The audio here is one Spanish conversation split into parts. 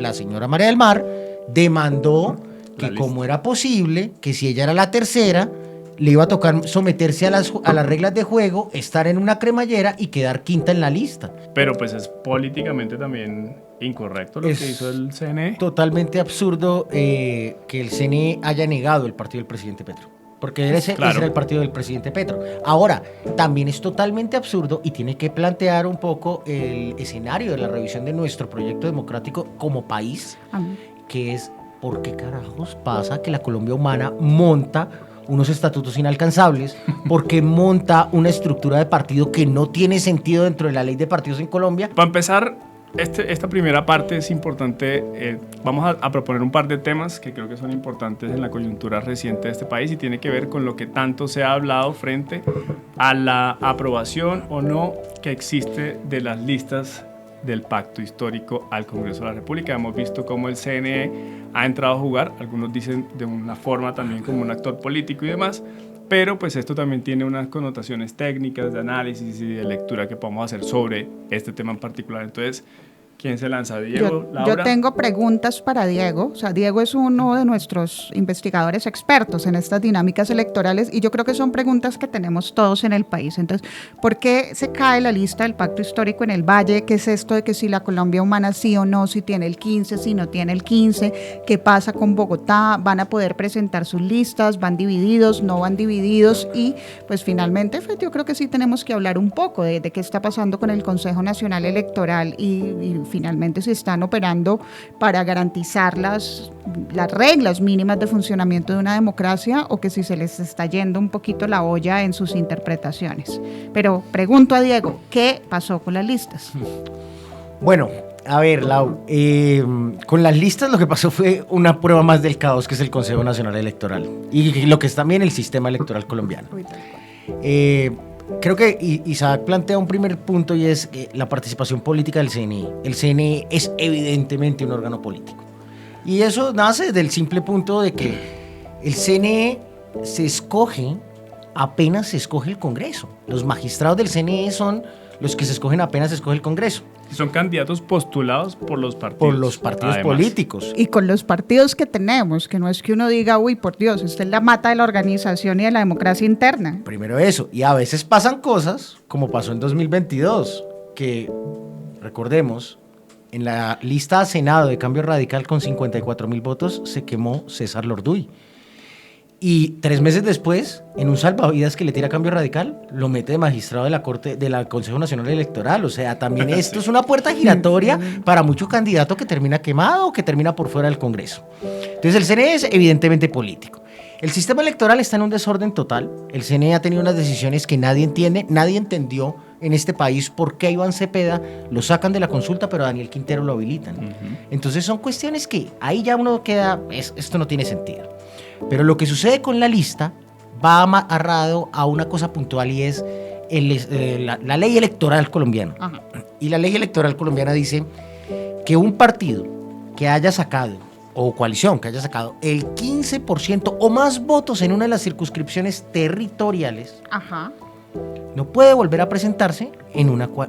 la señora María del Mar demandó que como era posible, que si ella era la tercera, le iba a tocar someterse a las reglas de juego, estar en una cremallera y quedar quinta en la lista. Pero pues es políticamente también incorrecto lo que hizo el CNE. Totalmente absurdo que el CNE haya negado el partido del presidente Petro. Porque ese era el partido del presidente Petro. Ahora, también es totalmente absurdo y tiene que plantear un poco el escenario de la revisión de nuestro proyecto democrático como país, que es ¿por qué carajos pasa que la Colombia Humana monta unos estatutos inalcanzables? Porque monta una estructura de partido que no tiene sentido dentro de la ley de partidos en Colombia. Para empezar, esta primera parte es importante. Vamos a proponer un par de temas que creo que son importantes en la coyuntura reciente de este país y tiene que ver con lo que tanto se ha hablado frente a la aprobación o no que existe de las listas del pacto histórico al Congreso de la República. Hemos visto cómo el CNE ha entrado a jugar, algunos dicen de una forma también como un actor político y demás, pero pues esto también tiene unas connotaciones técnicas de análisis y de lectura que podemos hacer sobre este tema en particular. Entonces, ¿quién se lanza? ¿Diego? ¿Laura? Yo tengo preguntas para Diego. O sea, Diego es uno de nuestros investigadores expertos en estas dinámicas electorales y yo creo que son preguntas que tenemos todos en el país. Entonces, ¿por qué se cae la lista del pacto histórico en el Valle? ¿Qué es esto de que si la Colombia Humana sí o no, si tiene el 15, si no tiene el 15? ¿Qué pasa con Bogotá? ¿Van a poder presentar sus listas? ¿Van divididos? ¿No van divididos? Y pues finalmente, yo creo que sí tenemos que hablar un poco de qué está pasando con el Consejo Nacional Electoral y finalmente se están operando para garantizar las reglas mínimas de funcionamiento de una democracia o que si se les está yendo un poquito la olla en sus interpretaciones. Pero pregunto a Diego, ¿qué pasó con las listas? Bueno, a ver, Lau, con las listas lo que pasó fue una prueba más del caos que es el Consejo Nacional Electoral y lo que es también el sistema electoral colombiano. Creo que Isaac plantea un primer punto y es la participación política del CNE. El CNE es evidentemente un órgano político. Y eso nace del simple punto de que el CNE se escoge, apenas se escoge el Congreso. Los magistrados del CNE son los que se escogen apenas se escoge el Congreso. Son candidatos postulados por los partidos. Por los partidos políticos. Y con los partidos que tenemos, que no es que uno diga, uy, por Dios, esta es la mata de la organización y de la democracia interna. Primero eso, y a veces pasan cosas, como pasó en 2022, que, recordemos, en la lista a Senado de Cambio Radical con 54,000 votos se quemó César Lorduy. Y 3 meses después, en un salvavidas que le tira Cambio Radical, lo mete de magistrado de la Corte, de la Consejo Nacional Electoral. O sea, también esto es una puerta giratoria para mucho candidato que termina quemado o que termina por fuera del Congreso. Entonces el CNE es evidentemente político. El sistema electoral está en un desorden total. El CNE ha tenido unas decisiones que nadie entiende, nadie entendió en este país por qué a Iván Cepeda lo sacan de la consulta, pero a Daniel Quintero lo habilitan. Entonces son cuestiones que ahí ya uno queda, esto no tiene sentido. Pero lo que sucede con la lista va amarrado a una cosa puntual y es la ley electoral colombiana. Ajá. Y la ley electoral colombiana dice que un partido que haya sacado, o coalición que haya sacado, el 15% o más votos en una de las circunscripciones territoriales, ajá, no puede volver a presentarse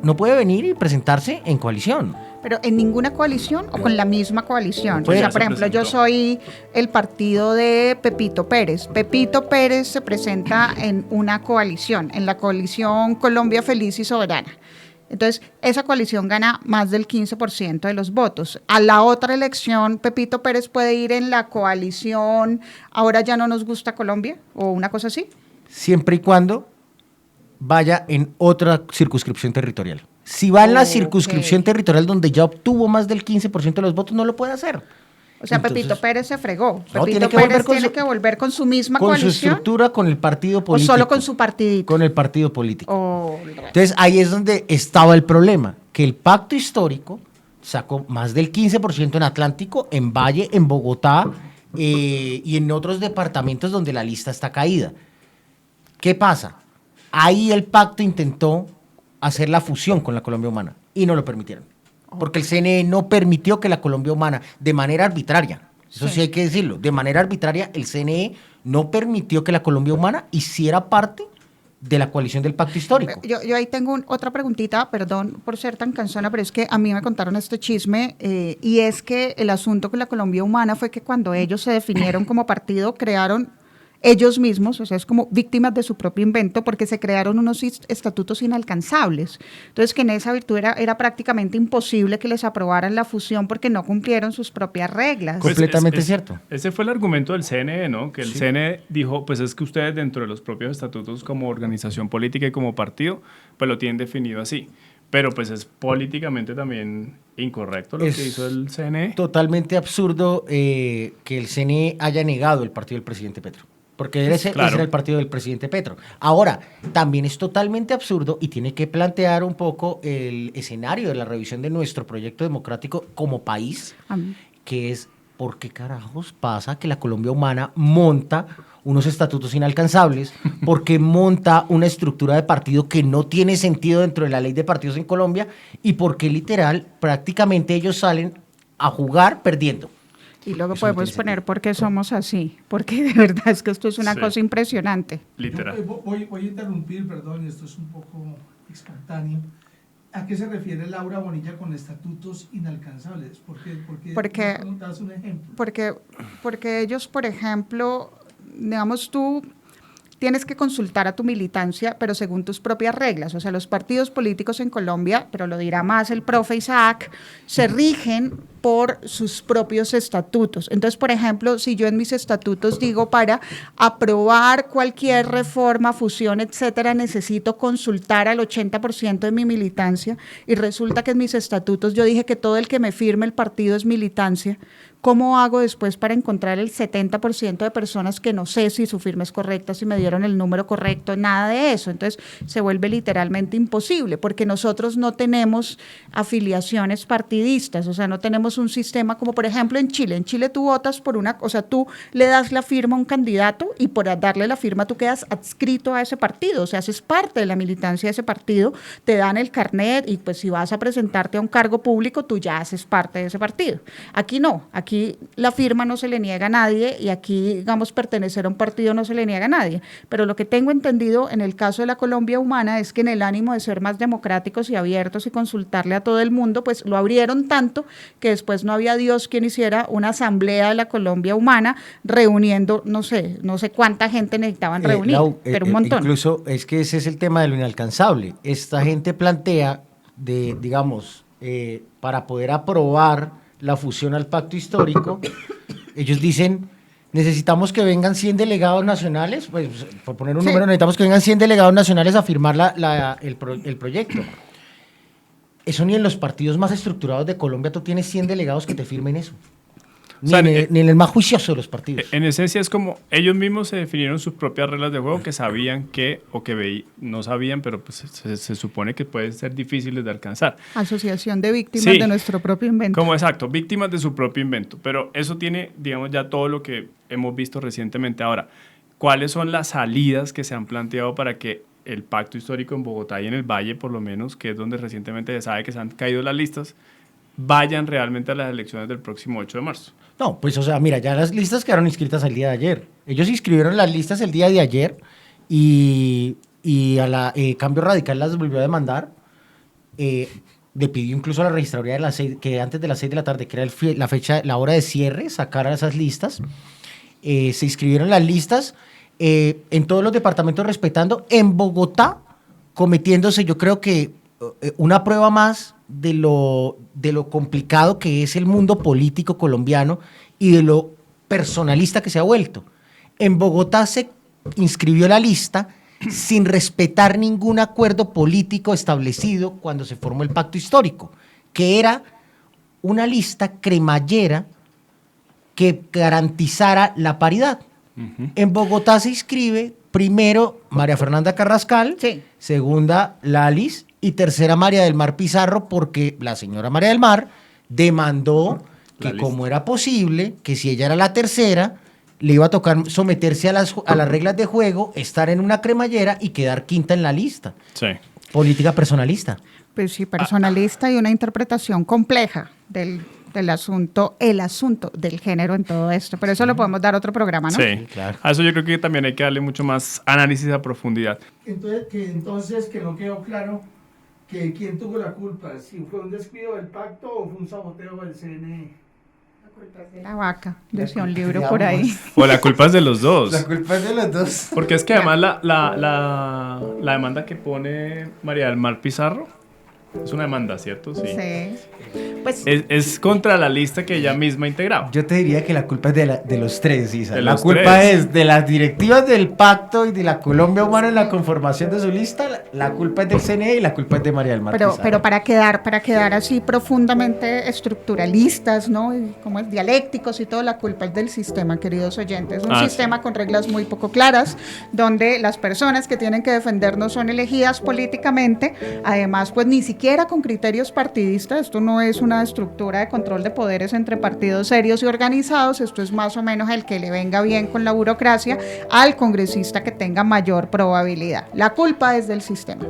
no puede venir y presentarse en coalición. Pero en ninguna coalición o con la misma coalición. O sea, por ejemplo, yo soy el partido de Pepito Pérez. Pepito Pérez se presenta en una coalición, en la coalición Colombia Feliz y Soberana. Entonces, esa coalición gana más del 15% de los votos. A la otra elección, Pepito Pérez puede ir en la coalición Ahora Ya No Nos Gusta Colombia o una cosa así. Siempre y cuando vaya en otra circunscripción territorial. Si va en la circunscripción territorial donde ya obtuvo más del 15% de los votos, no lo puede hacer. O sea, entonces, Pepito Pérez se fregó. No, Pepito Pérez tiene que volver con su misma coalición. Con su estructura, con el partido político. ¿O solo con su partidito? Con el partido político. Entonces, ahí es donde estaba el problema, que el pacto histórico sacó más del 15% en Atlántico, en Valle, en Bogotá y en otros departamentos donde la lista está caída. ¿Qué pasa? Ahí el pacto intentó hacer la fusión con la Colombia Humana y no lo permitieron. Porque el CNE no permitió que la Colombia Humana, de manera arbitraria, eso sí hay que decirlo, de manera arbitraria el CNE no permitió que la Colombia Humana hiciera parte de la coalición del pacto histórico. Yo ahí tengo otra preguntita, perdón por ser tan cansona, pero es que a mí me contaron este chisme y es que el asunto con la Colombia Humana fue que cuando ellos se definieron como partido, crearon ellos mismos, o sea, es como víctimas de su propio invento, porque se crearon unos estatutos inalcanzables. Entonces, que en esa virtud era prácticamente imposible que les aprobaran la fusión porque no cumplieron sus propias reglas. Pues completamente cierto. Ese fue el argumento del CNE, ¿no? Que el CNE dijo, pues es que ustedes dentro de los propios estatutos como organización política y como partido, pues lo tienen definido así. Pero pues es políticamente también incorrecto lo que hizo el CNE. Totalmente absurdo que el CNE haya negado el partido del presidente Petro. Porque ese era el partido del presidente Petro. Ahora, también es totalmente absurdo y tiene que plantear un poco el escenario de la revisión de nuestro proyecto democrático como país, que es ¿por qué carajos pasa que la Colombia Humana monta unos estatutos inalcanzables? Porque monta una estructura de partido que no tiene sentido dentro de la ley de partidos en Colombia y porque literal prácticamente ellos salen a jugar perdiendo. Y luego eso podemos poner por qué somos así, porque de verdad es que esto es una cosa impresionante. Literal. Voy a interrumpir, perdón, y esto es un poco espontáneo. ¿A qué se refiere Laura Bonilla con estatutos inalcanzables? Porque das un ejemplo. Porque ellos, por ejemplo, digamos tú tienes que consultar a tu militancia, pero según tus propias reglas. O sea, los partidos políticos en Colombia, pero lo dirá más el profe Isaac, se rigen por sus propios estatutos. Entonces, por ejemplo, si yo en mis estatutos digo para aprobar cualquier reforma, fusión, etcétera, necesito consultar al 80% de mi militancia y resulta que en mis estatutos yo dije que todo el que me firme el partido es militancia, ¿cómo hago después para encontrar el 70% de personas que no sé si su firma es correcta, si me dieron el número correcto, nada de eso? Entonces se vuelve literalmente imposible porque nosotros no tenemos afiliaciones partidistas, o sea, no tenemos un sistema como por ejemplo en Chile. En Chile tú votas por una, o sea, tú le das la firma a un candidato y por darle la firma tú quedas adscrito a ese partido, o sea, haces parte de la militancia de ese partido, te dan el carnet y pues si vas a presentarte a un cargo público tú ya haces parte de ese partido. Aquí no, aquí la firma no se le niega a nadie y aquí, digamos, pertenecer a un partido no se le niega a nadie. Pero lo que tengo entendido en el caso de la Colombia Humana es que en el ánimo de ser más democráticos y abiertos y consultarle a todo el mundo, pues lo abrieron tanto que después no había Dios quien hiciera una asamblea de la Colombia Humana reuniendo, no sé cuánta gente necesitaban reunir, pero un montón. Incluso es que ese es el tema de lo inalcanzable. Esta gente plantea, digamos, para poder aprobar la fusión al pacto histórico, ellos dicen, necesitamos que vengan 100 delegados nacionales, pues por poner un número, necesitamos que vengan 100 delegados nacionales a firmar el proyecto. Eso ni en los partidos más estructurados de Colombia tú tienes 100 delegados que te firmen eso. Ni en el más juicioso de los partidos. En esencia es como ellos mismos se definieron sus propias reglas de juego que sabían que, o que no sabían, pero pues se supone que pueden ser difíciles de alcanzar. Asociación de víctimas de nuestro propio invento. Como exacto, víctimas de su propio invento. Pero eso tiene, digamos, ya todo lo que hemos visto recientemente. Ahora, ¿cuáles son las salidas que se han planteado para que el pacto histórico en Bogotá y en el Valle, por lo menos, que es donde recientemente se sabe que se han caído las listas, vayan realmente a las elecciones del próximo 8 de marzo? No, pues o sea, mira, ya las listas quedaron inscritas el día de ayer. Ellos inscribieron las listas el día de ayer y a la Cambio Radical las volvió a demandar. Le pidió incluso a la registraduría que antes de las 6 de la tarde, que era la fecha, la hora de cierre, sacara esas listas. Se inscribieron las listas en todos los departamentos respetando, en Bogotá cometiéndose, yo creo que una prueba más de lo complicado que es el mundo político colombiano y de lo personalista que se ha vuelto. En Bogotá se inscribió la lista sin respetar ningún acuerdo político establecido cuando se formó el pacto histórico, que era una lista cremallera que garantizara la paridad. En Bogotá se inscribe primero María Fernanda Carrascal, segunda Lalis y tercera María del Mar Pizarro, porque la señora María del Mar demandó que como era posible, que si ella era la tercera, le iba a tocar someterse a las reglas de juego, estar en una cremallera y quedar quinta en la lista. Sí. Política personalista. Pues sí, personalista y una interpretación compleja el asunto del género en todo esto. Pero eso lo podemos dar otro programa, ¿no? Sí, claro. A eso yo creo que también hay que darle mucho más análisis a profundidad. Entonces que no quedó claro que quién tuvo la culpa, si fue un descuido del pacto o fue un saboteo del CNE. La culpa es de la vaca, decía un libro por ahí. O la culpa es de los dos. La culpa es de los dos. Porque es que además la demanda que pone María del Mar Pizarro es una demanda, ¿cierto? Sí. Pues, Es contra la lista que ella misma integraba. Yo te diría que la culpa es de los tres, Isa. De La los culpa tres. es de las directivas del pacto y de la Colombia Humana en la conformación de su lista. La culpa es del CNE y la culpa es de María del Mar Pizarro. pero para quedar así profundamente estructuralistas, ¿no? Y como es dialécticos y todo, la culpa es del sistema, queridos oyentes. Es un sistema con reglas muy poco claras, donde las personas que tienen que defendernos son elegidas políticamente, además, pues ni siquiera con criterios partidistas. Esto no es una estructura de control de poderes entre partidos serios y organizados. Esto es más o menos el que le venga bien con la burocracia al congresista que tenga mayor probabilidad. La culpa es del sistema.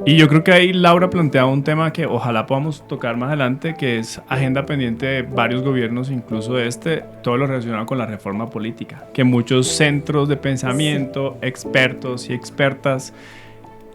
Y yo creo que ahí Laura planteaba un tema que ojalá podamos tocar más adelante, que es agenda pendiente de varios gobiernos, incluso de todo lo relacionado con la reforma política, que muchos centros de pensamiento, expertos y expertas,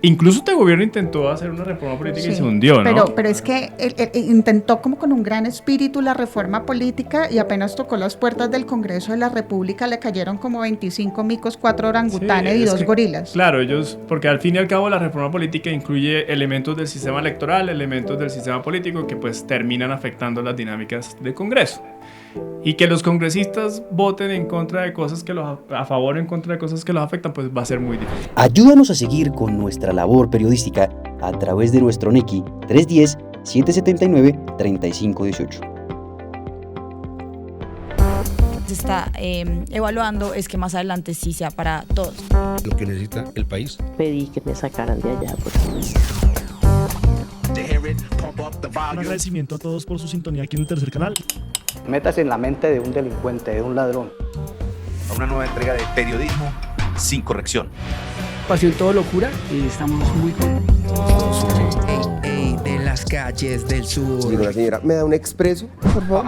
incluso este gobierno intentó hacer una reforma política y se hundió, ¿no? Pero es que él intentó como con un gran espíritu la reforma política y apenas tocó las puertas del Congreso de la República le cayeron como 25 micos, 4 orangutanes y 2 gorilas. Claro, porque al fin y al cabo la reforma política incluye elementos del sistema electoral, elementos del sistema político que pues terminan afectando las dinámicas del Congreso. Y que los congresistas voten en contra de cosas que a favor o en contra de cosas que los afectan, pues va a ser muy difícil. Ayúdanos a seguir con nuestra labor periodística a través de nuestro NECI 310-779-3518. Se está evaluando es que más adelante sí sea para todos. Lo que necesita el país. Pedí que me sacaran de allá. Un agradecimiento a todos por su sintonía aquí en el tercer canal. Métase en la mente de un delincuente, de un ladrón. A una nueva entrega de periodismo sin corrección. Pasión todo locura y estamos muy contentos. De las calles del sur. Digo, la señora, ¿me da un expreso, por favor?